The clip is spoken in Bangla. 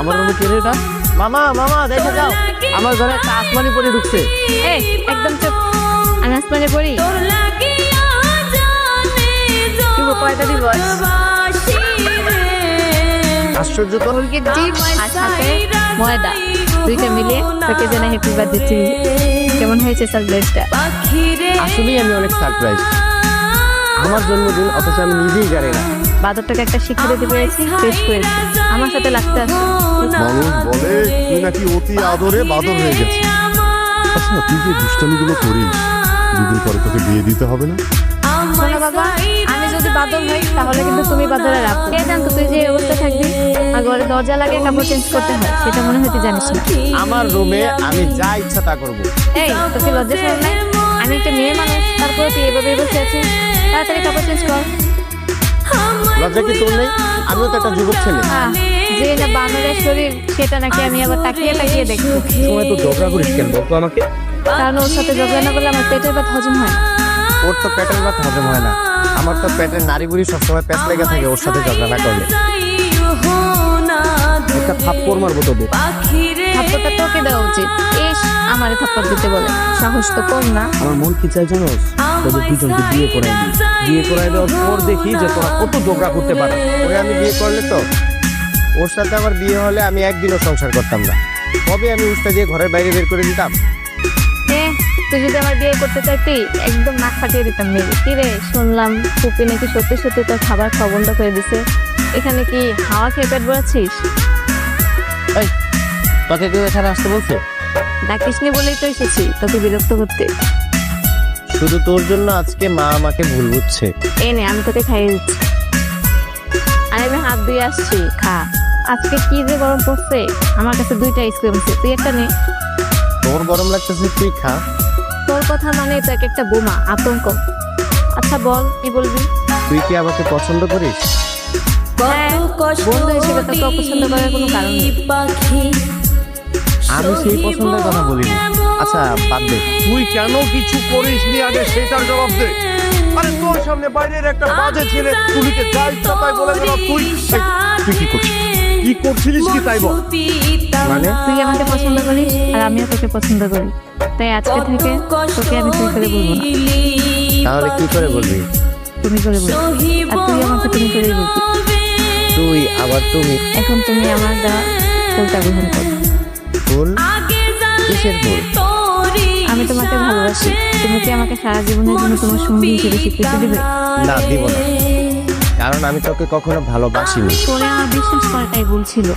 আমার রুমে কে রে এটা? মামা মামা দেখে যাও, আমার ঘরে একটা আসমানি পরি ঢুকছে। এই একদম চুপ। আমি আসমানে পড়ি? শুভ কয়টা দিবস? আশ্চর্য তো। মুরগির ডিম আর সাথে ময়দা দুইটা মিলিয়ে তোকে জানা হ্যাপি বার্থডে। কেমন হয়েছে সারপ্রাইজটা? আসলেই আমি অনেক সারপ্রাইজ। আমার জন্মদিন অথচ আমি নিজেই জানি না। বাদরটাকে একটা শিক্ষা দিতে পেরেছি, শেষ করেছি। আমার সাথে লাগতে আসো। মানুষ বলে তুই নাকি অতি আদরে বাদর হয়ে গেছে। আচ্ছা তুই যে দুষ্টামিগুলো করিস, দুদিন পরে তোকে বিয়ে দিতে হবে না? শোনো বাবা, আমি যদি বাদর হই তাহলে কিন্তু তুমি বাদরে রাখো। কে জানতো তুই যে এই অবস্থা থাকবি? আর ঘরে দরজা লাগে কাপড় চেঞ্জ করতে হয়, সেটা মনে হয় তুই জানিস না। আমার রুমে আমি যা ইচ্ছা তা করবো। এই তোকে লজ্জা শরম নাই? আমি একটা মেয়ে মানুষ, তারপরে তুই এভাবে বসে আছিস। তাড়াতাড়ি কাপড় চেঞ্জ কর। লজ্জা কি তোর নেই? আমিও তো একটা যুবক ছেলে। যে না বানরের শরীর, সেটা নাকি আমি আবার তাকিয়ে তাকিয়ে দেখি। সময় তো ঝগড়া করিস কেন বলতো আমাকে? কারণ ওর সাথে ঝগড়া না করলে আমার পেটের ভাত হজম হয় না। ওর তো পেটের ভাত হজম হয় না, আমার তো পেটের নাড়ি বুড়ি সবসময় প্যাঁচ লেগে থাকে ওর সাথে ঝগড়া না করলে। একটা থাপ্পড় মারবো তোদের। থাপ্পড়টা তোকে দেওয়া উচিত। ইস, আমারে থাপ্পড় দিতে বলে, সাহস তো কম না। আমার মন কি চাই জানোস? তোদের দুজনকে বিয়ে করাই দিই। বিয়ে করাই দেওয়ার পর দেখি যে তোরা কত ঝগড়া করতে পারে। ওরে আমি বিয়ে করলে তো ওর সাথে আমার বিয়ে হলে আমি একদিনও সংসার করতাম না। কবে আমি উস্তা দিয়ে ঘরের বাইরে বের করে দিতাম। তুই যদি আমার বিয়ে করতে চাইতি একদম নাক ফাটিয়ে দিতাম মেয়ে। কি রে, শুনলাম ফুপি নাকি সত্যি সত্যি তোর খাবার খাওয়া বন্ধ করে দিছে। এখানে কি হাওয়া খেয়ে পেট ভরাচ্ছিস? এই তোকে কেউ এখানে আসতে বলছে? ডাকিসনি বলেই তো এসেছি তোকে বিরক্ত করতে। শুধু তোর জন্য আজকে মা আমাকে ভুল বুঝছে। এই নে, আমি তোকে খাইয়ে দিচ্ছি। আর আমি হাত ধুয়ে আসছি, খা। আজকে কি যে গরম পড়ছে, আমার কাছে দুইটা আইসক্রিম আছে, তুই একটা নে। তোর গরম লাগতেছে তুই খা। তোর কথা মানে তো এক একটা বোমা, আতঙ্ক। আচ্ছা বল, কি বলবি? তুই কি আমাকে পছন্দ করিস? হ্যাঁ, বন্ধু হিসেবে তোকে অপছন্দ করার কোনো কারণ নেই। আমি সেই পছন্দের কথা বলিনি। আচ্ছা বাদ দে। তুই কেন কিছু করিস নি আগে সেটার জবাব দে। আরে তোর সামনে বাইরের একটা বাজে ছেলে তুলিকে যা ইচ্ছা তাই বলে দিল। তুই কি করছিস? কি করছিলিস কি তাই বল। মানে তুই আমাকে পছন্দ করিস আর আমিও তোকে পছন্দ করি, তাই আজকে থেকে তোকে আমি তুই করে বলবো না। তাহলে কি করে বলবি? তুমি করে বলবি, আর তুই আমাকে তুমি করেই বলবি। তুই আবার তুমি? এখন তুমি আমার দেওয়া ফুলটা গ্রহণ করো। ফুল? কিসের ফুল? আমি তোমাকে ভালোবাসি। তুমি কি আমাকে সারা জীবনের জন্য তোমার সঙ্গী হিসেবে স্বীকৃতি দিবে? না, দিব না, কারণ আমি তোকে কখনো ভালোবাসিনি। তোরে আমার বিশ্বাস করাটাই ভুল ছিল।